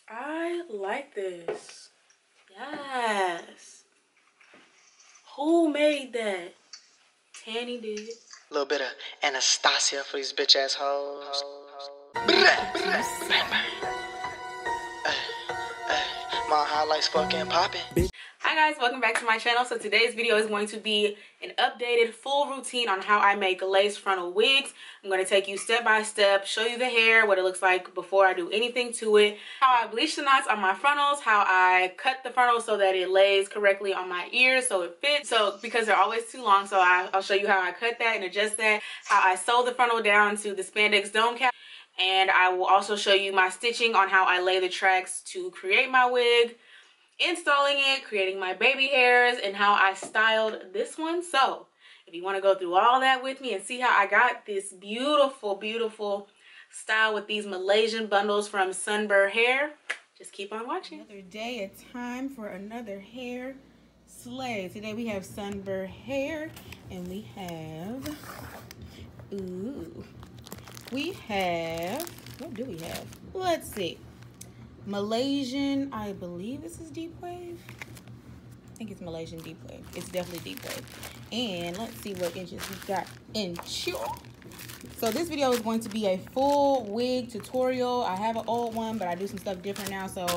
I like this. Yes. Who made that? Tanny did. A little bit of Anastasia for these bitch ass hoes. My highlights fucking poppin'. Hi guys, welcome back to my channel. So today's video is going to be an updated full routine on how I make lace frontal wigs. I'm going to take you step by step, show you the hair, what it looks like before I do anything to it, how I bleach the knots on my frontals, how I cut the frontals so that it lays correctly on my ears so it fits. So because they're always too long, so I'll show you how I cut that and adjust that, how I sew the frontal down to the spandex dome cap, and I will also show you my stitching on how I lay the tracks to create my wig, installing it, creating my baby hairs, and how I styled this one. So if you want to go through all that with me and see how I got this beautiful, beautiful style with these Malaysian bundles from Sunber hair, just keep on watching. Another day, it's time for another hair slay. Today we have Sunber hair, and we have, what do we have? Let's see. Malaysian, I believe this is deep wave. I think it's Malaysian deep wave. It's definitely deep wave. And let's see what inches we got in. So this video is going to be a full wig tutorial. I have an old one, but I do some stuff different now. So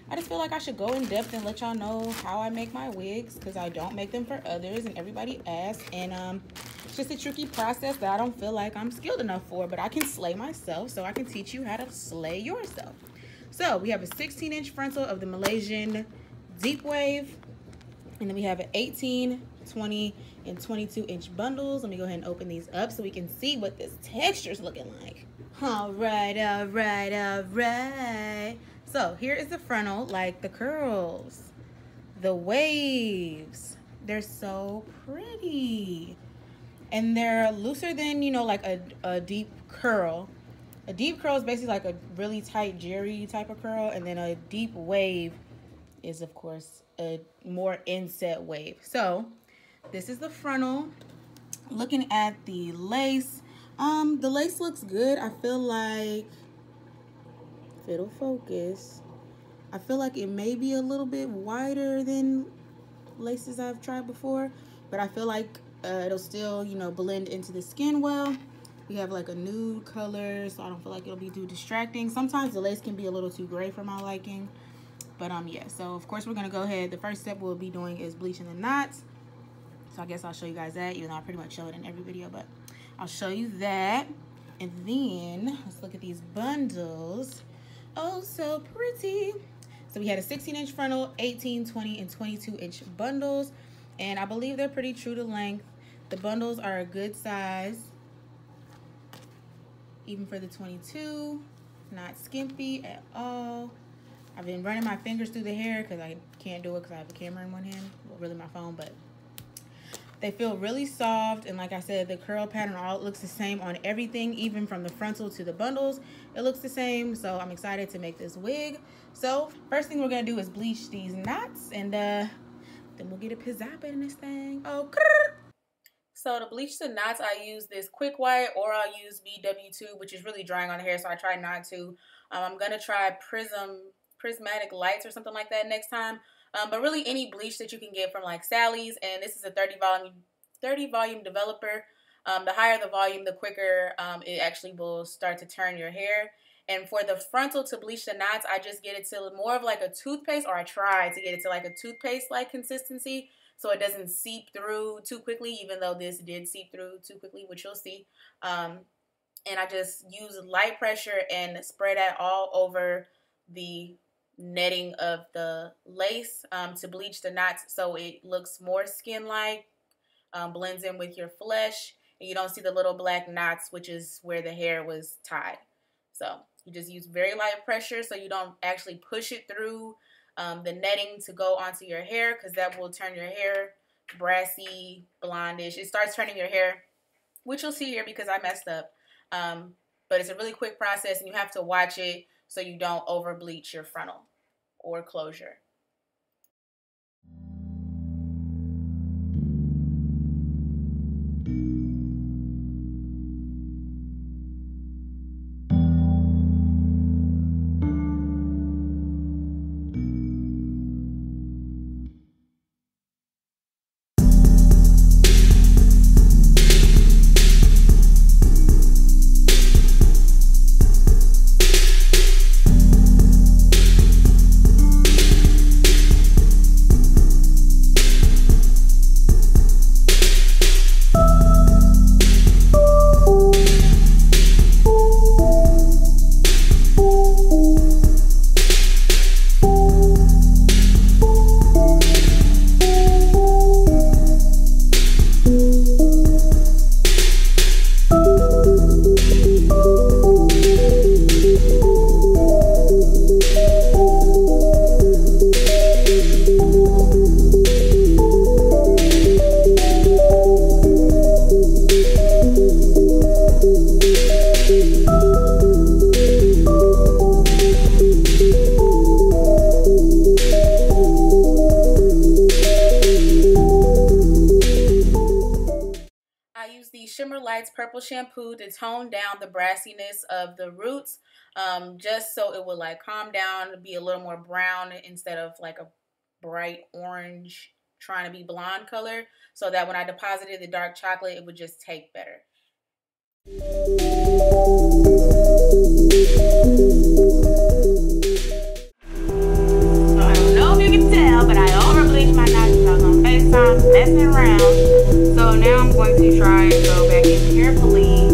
I just feel like I should go in depth and let y'all know how I make my wigs, because I don't make them for others and everybody asks. And it's just a tricky process that I don't feel like I'm skilled enough for, but I can slay myself, so I can teach you how to slay yourself. So we have a 16-inch frontal of the Malaysian deep wave, and then we have an 18, 20, and 22-inch bundles. Let me go ahead and open these up so we can see what this texture is looking like. All right, all right, all right. So here is the frontal, like the curls, the waves. They're so pretty, and they're looser than, you know, like a deep curl. A deep curl is basically like a really tight jerry type of curl, and then a deep wave is, of course, a more inset wave. So this is the frontal. Looking at the lace, the lace looks good. I feel like, if it'll focus, I feel like it may be a little bit wider than laces I've tried before, but I feel like it'll still, you know, blend into the skin well. We have like a nude color, so I don't feel like it'll be too distracting. Sometimes the lace can be a little too gray for my liking. But yeah, so of course we're gonna go ahead. The first step we'll be doing is bleaching the knots. So I guess I'll show you guys that, even though I pretty much show it in every video, but I'll show you that. And then let's look at these bundles. Oh, so pretty. So we had a 16-inch frontal, 18, 20, and 22-inch bundles. And I believe they're pretty true to length. The bundles are a good size, even for the 22, not skimpy at all. I've been running my fingers through the hair because I can't do it because I have a camera in one hand, well, really my phone, but they feel really soft. And like I said, the curl pattern all looks the same on everything, even from the frontal to the bundles. It looks the same, so I'm excited to make this wig. So first thing we're gonna do is bleach these knots, and then we'll get a pizzazz in this thing. Oh, so to bleach the knots, I use this quick white, or I'll use BW2, which is really drying on the hair, so I try not to. I'm gonna try prismatic lights or something like that next time. But really any bleach that you can get from like Sally's, and this is a 30 volume developer. The higher the volume, the quicker it actually will start to turn your hair. And for the frontal to bleach the knots, I just get it to more of like a toothpaste, or I try to get it to like a toothpaste-like consistency, so it doesn't seep through too quickly, even though this did seep through too quickly, which you'll see. And I just use light pressure and spray that all over the netting of the lace to bleach the knots, so it looks more skin-like, blends in with your flesh, and you don't see the little black knots, which is where the hair was tied. So you just use very light pressure so you don't actually push it through the netting to go onto your hair, because that will turn your hair brassy, blondish. It starts turning your hair, which you'll see here because I messed up. But it's a really quick process, and you have to watch it so you don't over bleach your frontal or closure. purple shampoo to tone down the brassiness of the roots, just so it will like calm down and be a little more brown instead of like a bright orange trying to be blonde color, so that when I deposited the dark chocolate, it would just take better. So I don't know if you can tell, but I over bleached my nostrils. I was on FaceTime messing around. So now I'm going to try and go back in carefully,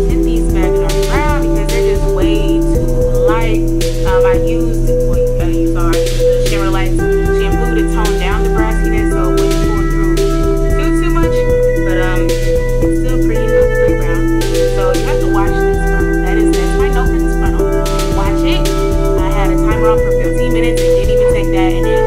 tint these back dark brown because they're just way too light. I used, well, you saw I used the Shimmer Lights shampoo to tone down the brassiness, so it wouldn't pull through too much. But it's still pretty brown. So you have to watch this frontal. That's my note for this frontal. Watch it. I had a timer on for 15 minutes and didn't even take that, and then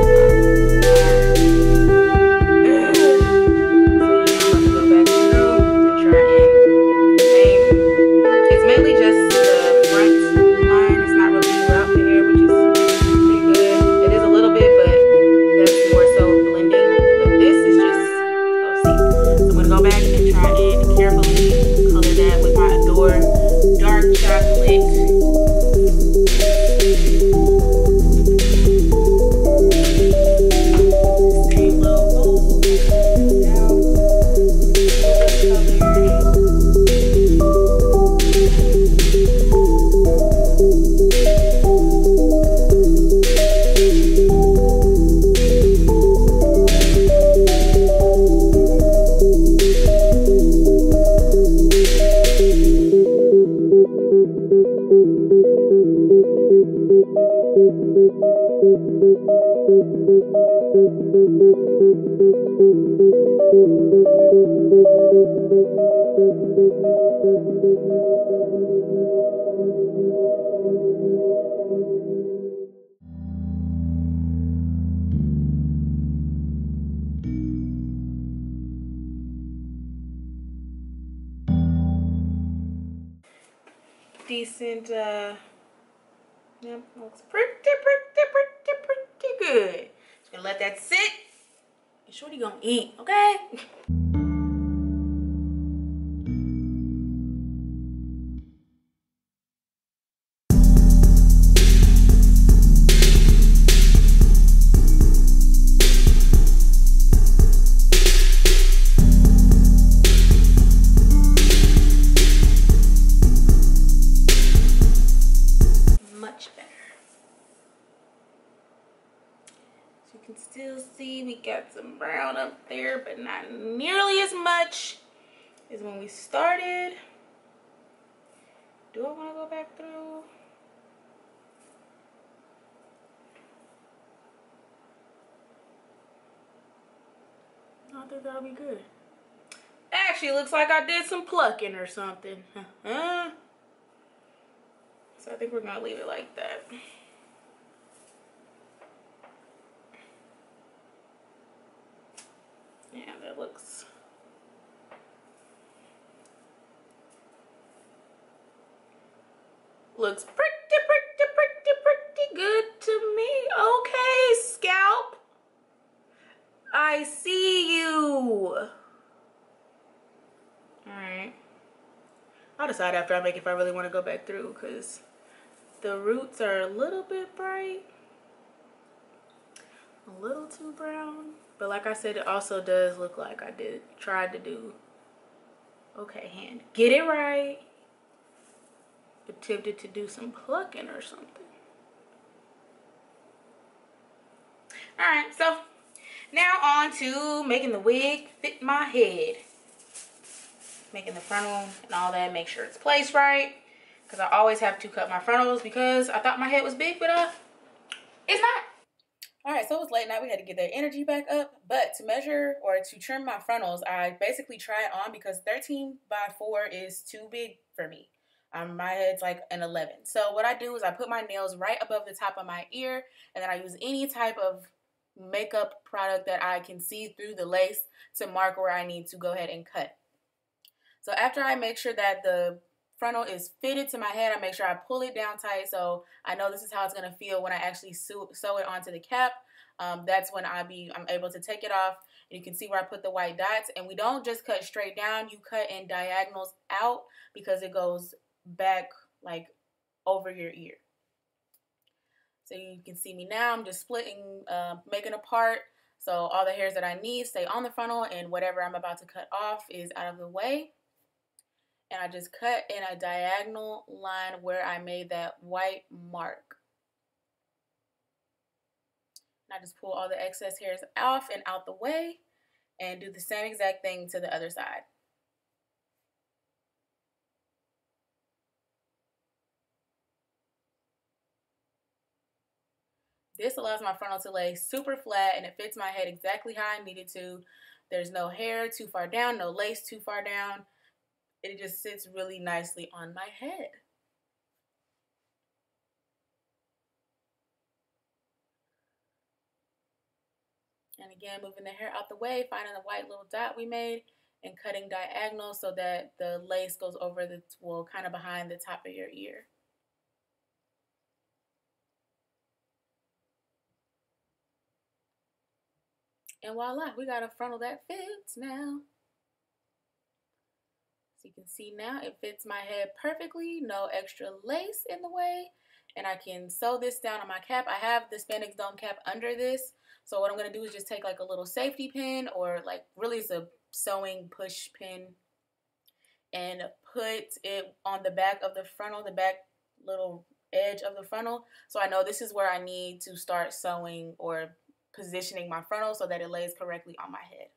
decent, yep, looks pretty good. Just gonna let that sit. And shorty gonna eat, okay? You can still see we got some brown up there, but not nearly as much as when we started. Do I want to go back through? I think that'll be good. Actually, looks like I did some plucking or something. So I think we're gonna leave it like that. Yeah, that looks pretty good to me. Okay, scalp. I see you. Alright. I'll decide after I make if I really want to go back through, because the roots are a little bit bright. A little too brown. But like I said, it also does look like I tried to do, okay, hand, get it right. Attempted to do some plucking or something. Alright, so now on to making the wig fit my head. Making the frontal and all that, make sure it's placed right. Because I always have to cut my frontals because I thought my head was big, but it's not. Alright, so it was late night. We had to get their energy back up. But to measure or to trim my frontals, I basically try it on because 13 by 4 is too big for me. My head's like an 11. So what I do is I put my nails right above the top of my ear, and then I use any type of makeup product that I can see through the lace to mark where I need to go ahead and cut. So after I make sure that the frontal is fitted to my head, I make sure I pull it down tight so I know this is how it's going to feel when I actually sew it onto the cap. that's when I'm able to take it off. And you can see where I put the white dots. And we don't just cut straight down. You cut in diagonals out because it goes back like over your ear. So you can see me now. I'm just splitting, making a part. So all the hairs that I need stay on the frontal, and whatever I'm about to cut off is out of the way. And I just cut in a diagonal line where I made that white mark. And I just pull all the excess hairs off and out the way, and do the same exact thing to the other side. This allows my frontal to lay super flat, and it fits my head exactly how I need it to. There's no hair too far down, no lace too far down. It just sits really nicely on my head. And again, moving the hair out the way, finding the white little dot we made, and cutting diagonal so that the lace goes over the, well, kind of behind the top of your ear. And voila, we got a frontal that fits now. So you can see now it fits my head perfectly, no extra lace in the way. And I can sew this down on my cap. I have the spandex dome cap under this. So what I'm gonna do is just take like a little safety pin, or like really it's a sewing push pin, and put it on the back of the frontal, the back little edge of the frontal. So I know this is where I need to start sewing or positioning my frontal so that it lays correctly on my head.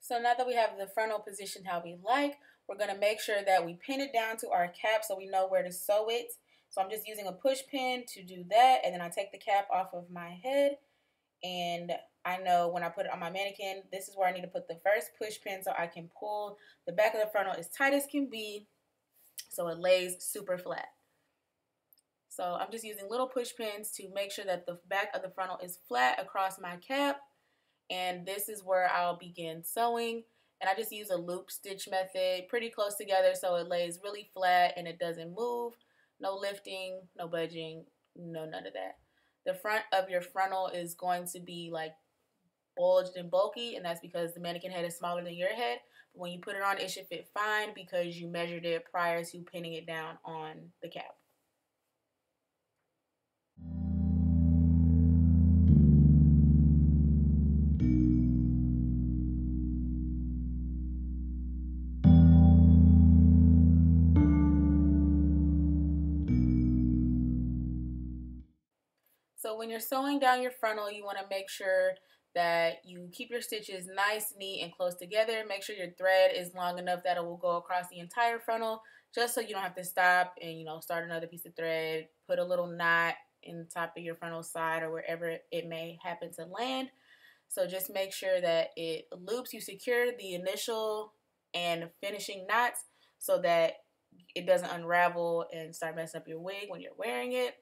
So now that we have the frontal positioned how we like, we're going to make sure that we pin it down to our cap so we know where to sew it. So I'm just using a push pin to do that, and then I take the cap off of my head, and I know when I put it on my mannequin, this is where I need to put the first push pin so I can pull the back of the frontal as tight as can be so it lays super flat. So I'm just using little push pins to make sure that the back of the frontal is flat across my cap. And this is where I'll begin sewing. And I just use a loop stitch method, pretty close together so it lays really flat and it doesn't move. No lifting, no budging, no none of that. The front of your frontal is going to be like bulged and bulky, and that's because the mannequin head is smaller than your head. But when you put it on, it should fit fine because you measured it prior to pinning it down on the cap. So when you're sewing down your frontal, you want to make sure that you keep your stitches nice, neat, and close together. Make sure your thread is long enough that it will go across the entire frontal, just so you don't have to stop and, start another piece of thread. Put a little knot in the top of your frontal side or wherever it may happen to land. So just make sure that it loops. You secure the initial and finishing knots so that it doesn't unravel and start messing up your wig when you're wearing it.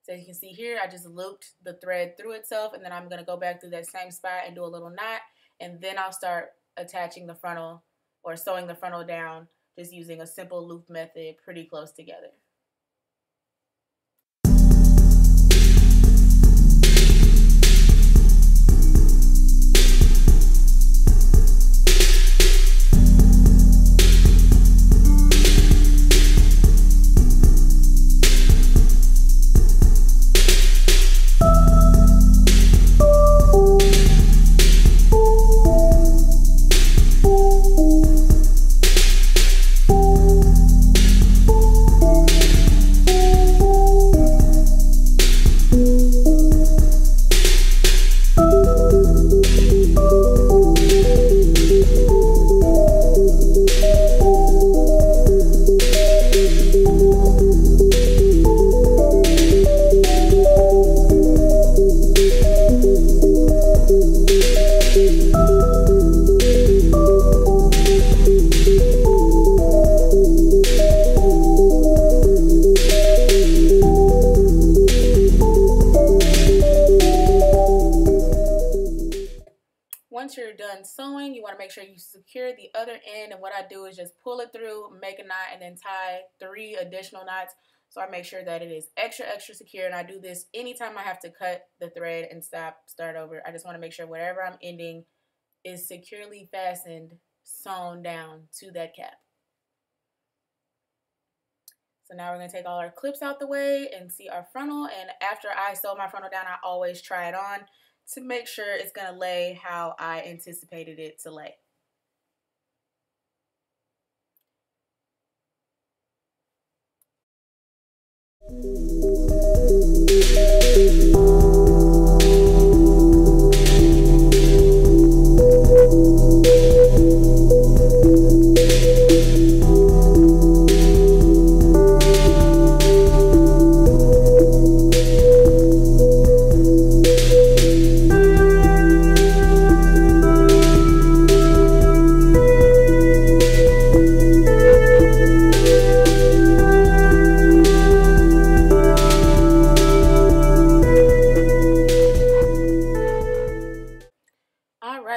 So as you can see here, I just looped the thread through itself, and then I'm going to go back through that same spot and do a little knot, and then I'll start attaching the frontal or sewing the frontal down just using a simple loop method pretty close together. Once you're done sewing, you want to make sure you secure the other end, and what I do is just pull it through, make a knot, and then tie 3 additional knots So I make sure that it is extra, extra secure. And I do this anytime I have to cut the thread and start over. I just want to make sure wherever I'm ending is securely fastened, sewn down to that cap. So now we're going to take all our clips out the way and see our frontal. And after I sew my frontal down, I always try it on to make sure it's going to lay how I anticipated it to lay.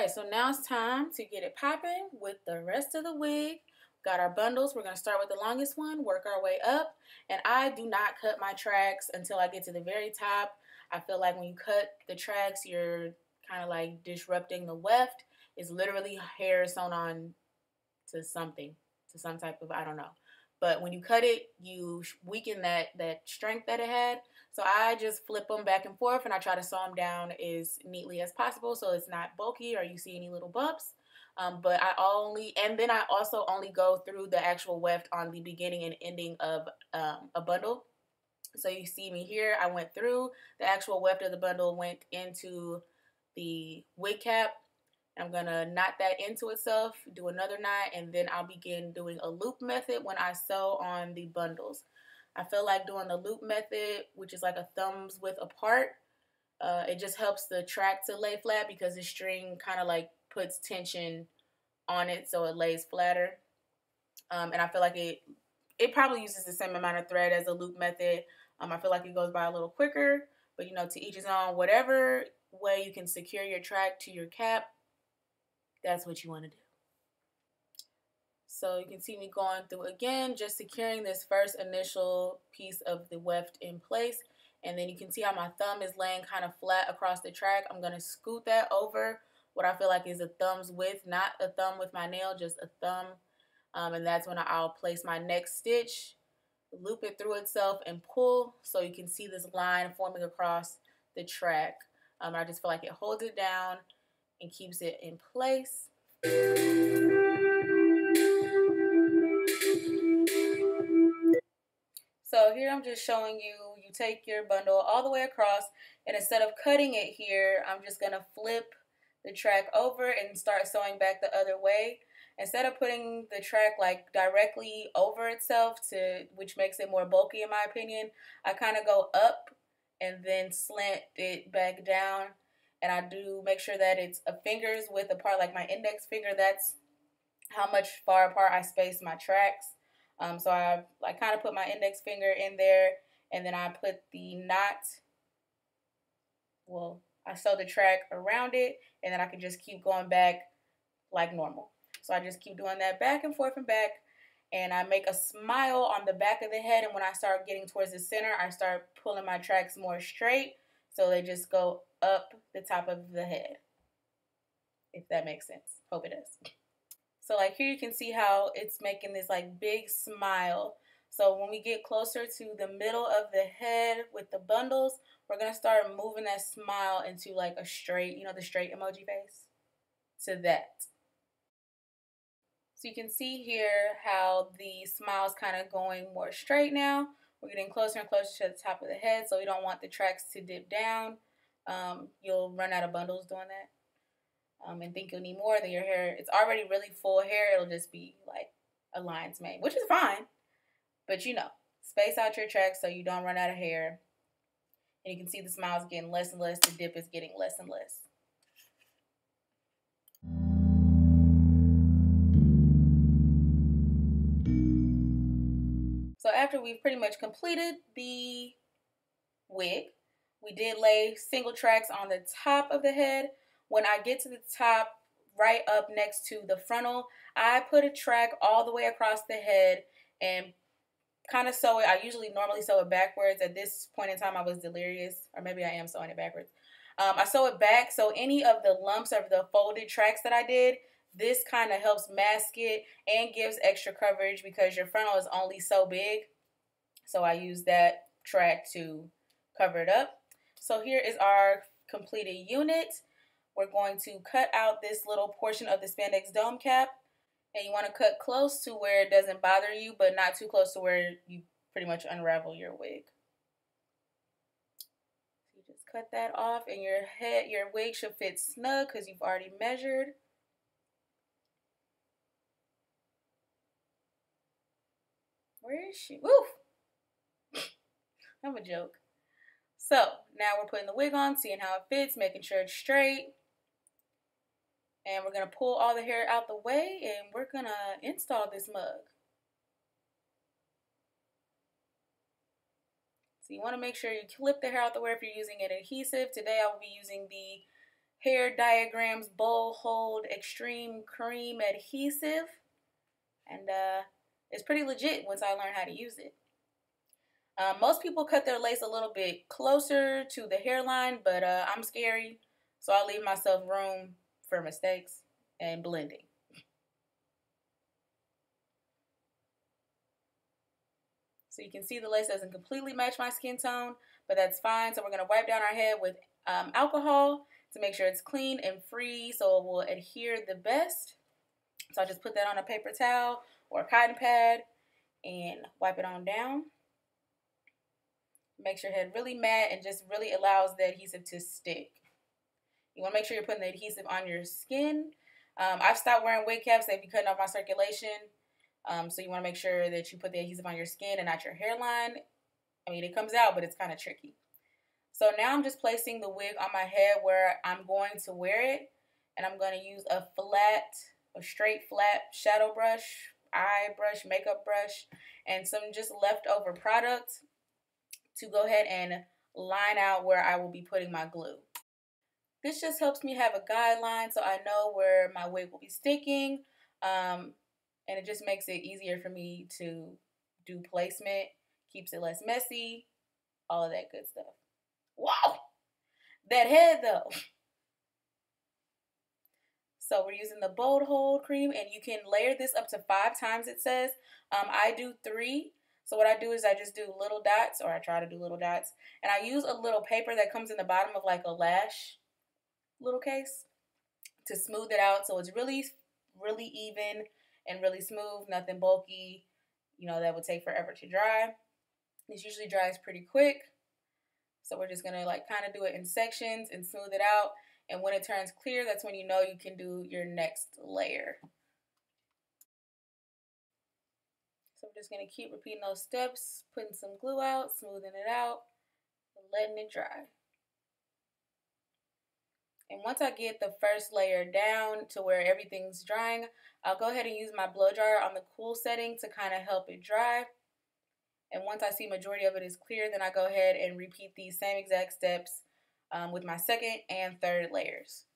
So now it's time to get it popping with the rest of the wig. Got our bundles. We're going to start with the longest one, work our way up. And I do not cut my tracks until I get to the very top. I feel like when you cut the tracks, you're kind of like disrupting the weft. It's literally hair sewn on to something, to some type of, I don't know. But when you cut it, you weaken that strength that it had. So I just flip them back and forth, and I try to sew them down as neatly as possible so it's not bulky or you see any little bumps. But then I also only go through the actual weft on the beginning and ending of a bundle. So you see me here, I went through the actual weft of the bundle, went into the wig cap. I'm going to knot that into itself, do another knot, and then I'll begin doing a loop method when I sew on the bundles. I feel like doing the loop method, which is like a thumbs width apart, it just helps the track to lay flat because the string kind of like puts tension on it so it lays flatter. And I feel like it probably uses the same amount of thread as a loop method. I feel like it goes by a little quicker, but you know, to each his own. Whatever way you can secure your track to your cap, that's what you want to do. So you can see me going through again, just securing this first initial piece of the weft in place. And then you can see how my thumb is laying kind of flat across the track. I'm going to scoot that over what I feel like is a thumb's width, not a thumb with my nail, just a thumb. And that's when I'll place my next stitch, loop it through itself, and pull so you can see this line forming across the track. I just feel like it holds it down and keeps it in place. So here I'm just showing you take your bundle all the way across, and instead of cutting it here, I'm just going to flip the track over and start sewing back the other way. Instead of putting the track like directly over itself, which makes it more bulky in my opinion, I kind of go up and then slant it back down. And I do make sure that it's a finger's width apart, like my index finger. That's how much far apart I space my tracks. So I kind of put my index finger in there, and then I put the knot. Well, I sew the track around it, and then I can just keep going back like normal. So I just keep doing that back and forth and back, and I make a smile on the back of the head. And when I start getting towards the center, I start pulling my tracks more straight, so they just go up the top of the head, if that makes sense. Hope it does. So like here you can see how it's making this like big smile. So when we get closer to the middle of the head with the bundles, we're going to start moving that smile into like a straight, you know, the straight emoji face, to that. So you can see here how the smile's kind of going more straight now. We're getting closer and closer to the top of the head, so we don't want the tracks to dip down. You'll run out of bundles doing that. And think you'll need more, then your hair, it's already really full hair, it'll just be like a lion's mane, which is fine. But you know, space out your tracks so you don't run out of hair. And you can see the smile's getting less and less, the dip is getting less and less. So after we've pretty much completed the wig, we did lay single tracks on the top of the head. When I get to the top, right up next to the frontal, I put a track all the way across the head and kind of sew it. I usually normally sew it backwards. At this point in time, I was delirious, or maybe I am sewing it backwards. I sew it back, so any of the lumps of the folded tracks that I did, this kind of helps mask it and gives extra coverage because your frontal is only so big. So I use that track to cover it up. So here is our completed unit. We're going to cut out this little portion of the spandex dome cap. And you want to cut close to where it doesn't bother you, but not too close to where you pretty much unravel your wig. So you just cut that off, and your wig should fit snug because you've already measured. Where is she? Woo! I'm a joke. So now we're putting the wig on, seeing how it fits, making sure it's straight. And we're going to pull all the hair out the way, and we're going to install this mug. So you want to make sure you clip the hair out the way if you're using an adhesive. Today I will be using the Hair Diagrams Bowl Hold Extreme Cream Adhesive. And it's pretty legit once I learned how to use it. Most people cut their lace a little bit closer to the hairline, but I'm scary, so I leave myself room for mistakes and blending. So you can see the lace doesn't completely match my skin tone, but that's fine. So we're going to wipe down our head with alcohol to make sure it's clean and free so it will adhere the best. So I just put that on a paper towel or a cotton pad and wipe it on down. Makes your head really matte and just really allows the adhesive to stick. You want to make sure you're putting the adhesive on your skin. I've stopped wearing wig caps. They've been cutting off my circulation. So you want to make sure that you put the adhesive on your skin and not your hairline. I mean, it comes out, but it's kind of tricky. So now I'm just placing the wig on my head where I'm going to wear it. And I'm going to use a straight flat shadow brush, eye brush, makeup brush, and some just leftover product to go ahead and line out where I will be putting my glue. This just helps me have a guideline so I know where my wig will be sticking, and it just makes it easier for me to do placement, keeps it less messy, all of that good stuff. Wow! That head though. So we're using the Bold Hold cream, and you can layer this up to 5 times, it says. I do 3. So what I do is I just do little dots, or I try to do little dots, and I use a little paper that comes in the bottom of like a lash little case to smooth it out so it's really, really even and really smooth, nothing bulky, you know, that would take forever to dry. This usually dries pretty quick. So we're just going to like kind of do it in sections and smooth it out. And when it turns clear, that's when you know you can do your next layer. So we're just going to keep repeating those steps, putting some glue out, smoothing it out, and letting it dry. And once I get the first layer down to where everything's drying, I'll go ahead and use my blow dryer on the cool setting to kind of help it dry. And once I see majority of it is clear, then I go ahead and repeat these same exact steps with my second and third layers.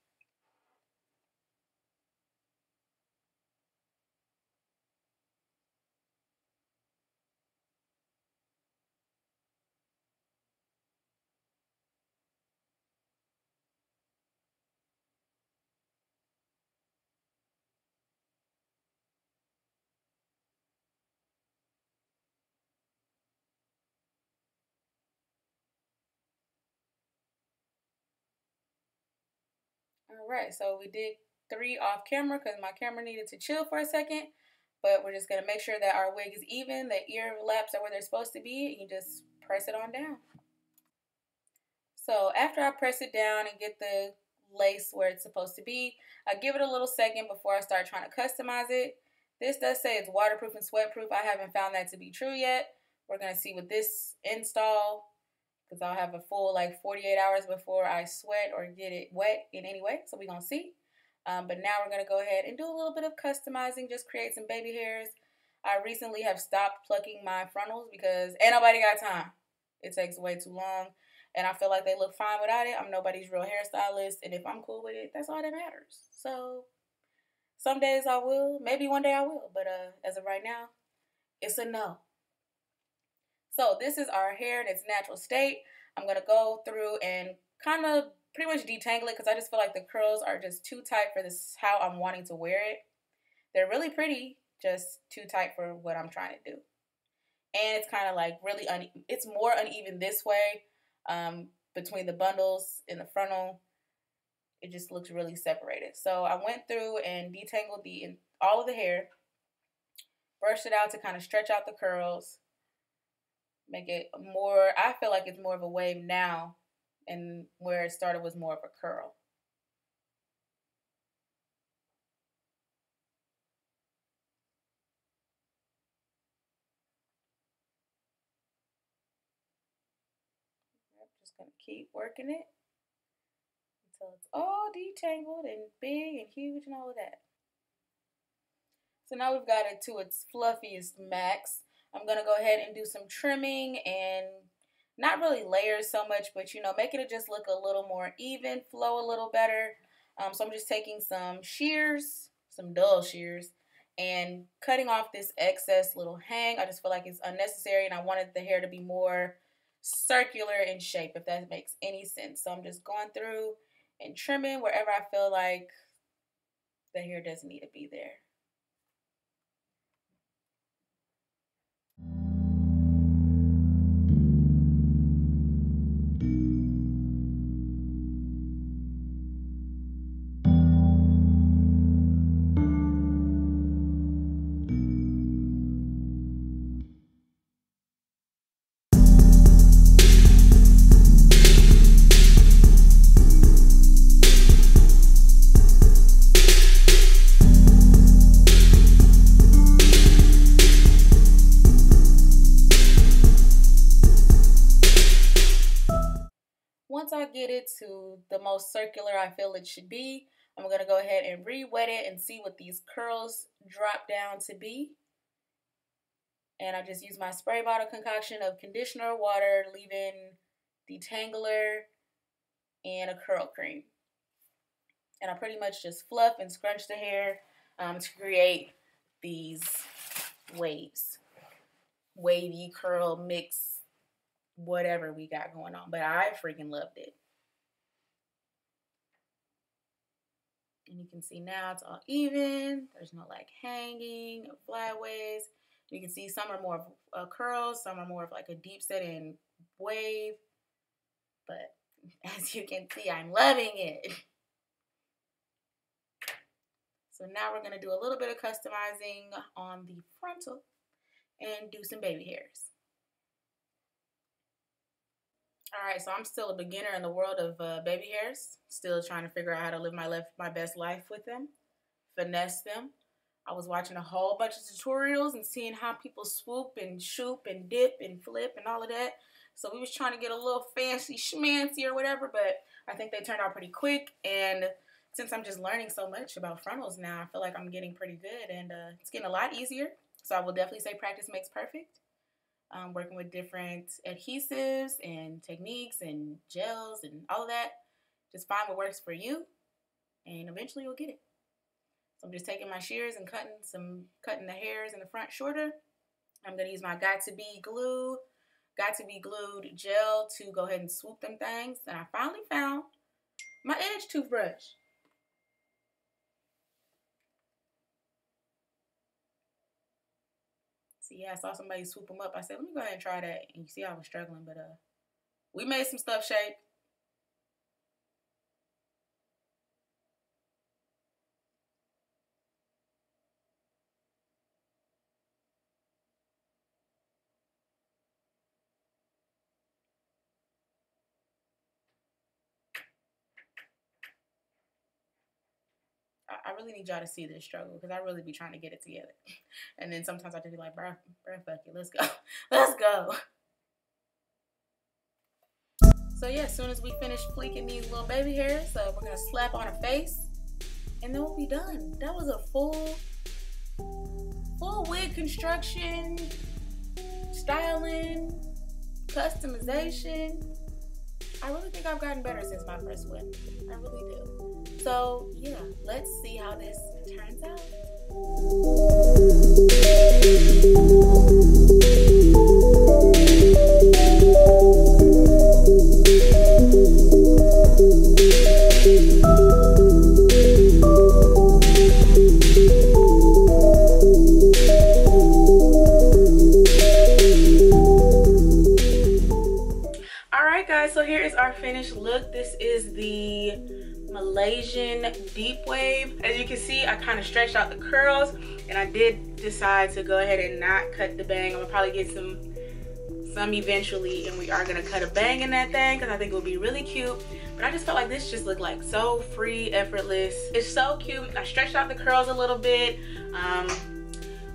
Alright, so we did 3 off camera because my camera needed to chill for a second. But we're just going to make sure that our wig is even, the ear laps are where they're supposed to be, and you just press it on down. So after I press it down and get the lace where it's supposed to be, I give it a little second before I start trying to customize it. This does say it's waterproof and sweatproof. I haven't found that to be true yet. We're going to see with this install, because I'll have a full like 48 hours before I sweat or get it wet in any way. So we're going to see. But now we're going to go ahead and do a little bit of customizing, just create some baby hairs. I recently have stopped plucking my frontals because ain't nobody got time. It takes way too long, and I feel like they look fine without it. I'm nobody's real hairstylist, and if I'm cool with it, that's all that matters. So some days I will, maybe one day I will, but as of right now, it's a no. So this is our hair in its natural state. I'm going to go through and kind of pretty much detangle it because I just feel like the curls are just too tight for this, how I'm wanting to wear it. They're really pretty, just too tight for what I'm trying to do. And it's kind of like really, it's more uneven this way between the bundles in the frontal. It just looks really separated. So I went through and detangled all of the hair, brushed it out to kind of stretch out the curls, make it more, I feel like it's more of a wave now, and where it started was more of a curl. I'm just going to keep working it until it's all detangled and big and huge and all of that. So now we've got it to its fluffiest max. I'm going to go ahead and do some trimming and not really layers so much, but you know, making it just look a little more even, flow a little better. So I'm just taking some shears, some dull shears, and cutting off this excess little hang. I just feel like it's unnecessary, and I wanted the hair to be more circular in shape, if that makes any sense. So I'm just going through and trimming wherever I feel like the hair doesn't need to be there. Once I get it to the most circular I feel it should be, I'm going to go ahead and re-wet it and see what these curls drop down to be. And I just use my spray bottle concoction of conditioner, water, leave-in detangler, and a curl cream. And I pretty much just fluff and scrunch the hair to create these waves. Wavy curl mix, whatever we got going on, but I freaking loved it. And you can see now it's all even. There's no like hanging or flyaways. You can see some are more of curls, some are more of like a deep set in wave. But as you can see, I'm loving it. So now we're gonna do a little bit of customizing on the frontal and do some baby hairs. Alright, so I'm still a beginner in the world of baby hairs. Still trying to figure out how to live my best life with them. Finesse them. I was watching a whole bunch of tutorials and seeing how people swoop and shoop and dip and flip and all of that. So we was trying to get a little fancy schmancy or whatever, but I think they turned out pretty quick. And since I'm just learning so much about frontals now, I feel like I'm getting pretty good, and it's getting a lot easier. So I will definitely say practice makes perfect. Working with different adhesives and techniques and gels and all of that. Just find what works for you, and eventually you'll get it. So I'm just taking my shears and cutting the hairs in the front shorter. I'm gonna use my Got to Be Glued gel to go ahead and swoop them things. And I finally found my edge toothbrush. So yeah, I saw somebody swoop them up. I said, let me go ahead and try that. And you see I was struggling, but we made some stuff shake. I really need y'all to see this struggle, because I really be trying to get it together. And then sometimes I just be like, bruh, fuck it, let's go. Let's go. So yeah, as soon as we finish fleeking these little baby hairs, we're gonna slap on a face, and then we'll be done. That was a full wig construction, styling, customization. I really think I've gotten better since my first wig. I really do. So yeah, let's see how this turns out. is our finished look. This is the Malaysian deep wave. As you can see, I kind of stretched out the curls, and I did decide to go ahead and not cut the bang. I'm gonna probably get some eventually, and we are gonna cut a bang in that thing because I think it would be really cute. But I just felt like this just looked like so free, effortless. It's so cute. I stretched out the curls a little bit.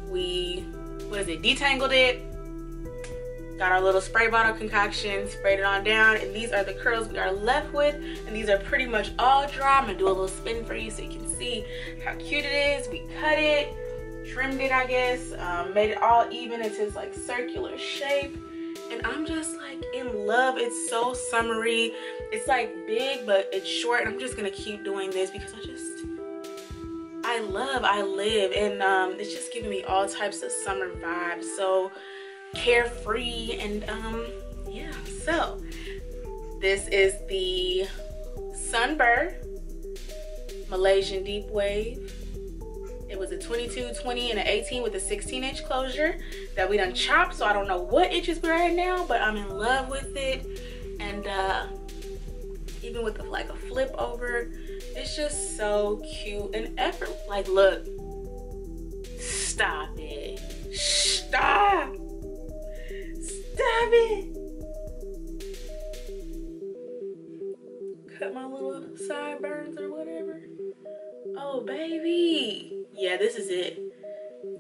We detangled it. Got our little spray bottle concoction, sprayed it on down, and these are the curls we are left with, and these are pretty much all dry. I'm gonna do a little spin for you so you can see how cute it is. We cut it, trimmed it, I guess, made it all even into this like circular shape, and I'm just like in love. It's so summery. It's like big, but it's short, and I'm just gonna keep doing this because I live, and it's just giving me all types of summer vibes. So carefree, and yeah. So this is the Sunber Malaysian deep wave. It was a 22, 20, and an 18 with a 16-inch closure that we done chopped, so I don't know what inches we're at now, but I'm in love with it. And even with like a flip over, it's just so cute and effort. Like, look, stop it, stop it. Cut my little sideburns or whatever. Oh baby, yeah, this is it.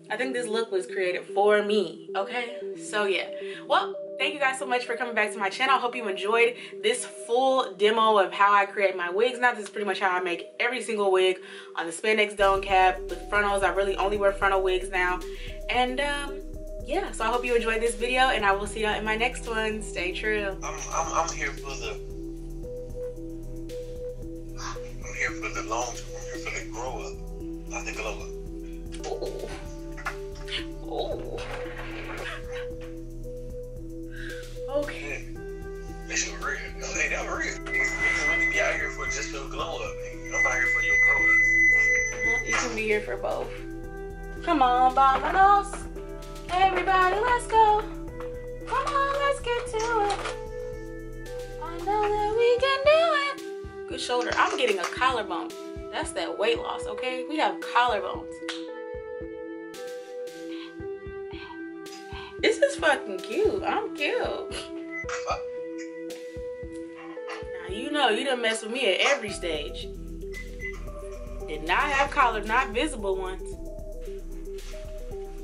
I think this look was created for me. Okay, so yeah. Well, thank you guys so much for coming back to my channel. I hope you enjoyed this full demo of how I create my wigs. Now this is pretty much how I make every single wig on the spandex dome cap with frontals. I really only wear frontal wigs now. And yeah, so I hope you enjoyed this video, and I will see y'all in my next one. Stay true. I'm here for the long term. I'm here for the grow up, not the glow up. Oh. Okay. Hey, that shit real. Hey, that was real. You be out here for just your glow up. I'm out here for your grow up. You can be here for both. Come on, vámonos. Everybody, let's go. Come on, let's get to it. I know that we can do it. Good shoulder. I'm getting a collarbone. That's that weight loss, okay? We have collarbones. This is fucking cute. I'm cute. Now, you know, you done mess with me at every stage. Did not have collars, not visible ones.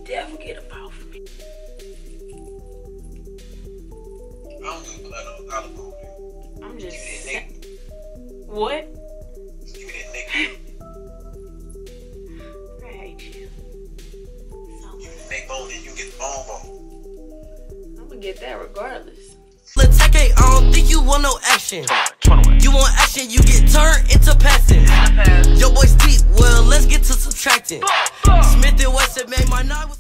Devil get a paw from me. I don't even plan on collarbone. I'm just saying. What? You didn't make I hate you. So you make bone and you get bone. I'm gonna get that regardless. Let's take it, I don't think you want no action. You want action, you get turned into passing. Your boy's deep, well, let's get to subtracting. Smith and Wesson made my night.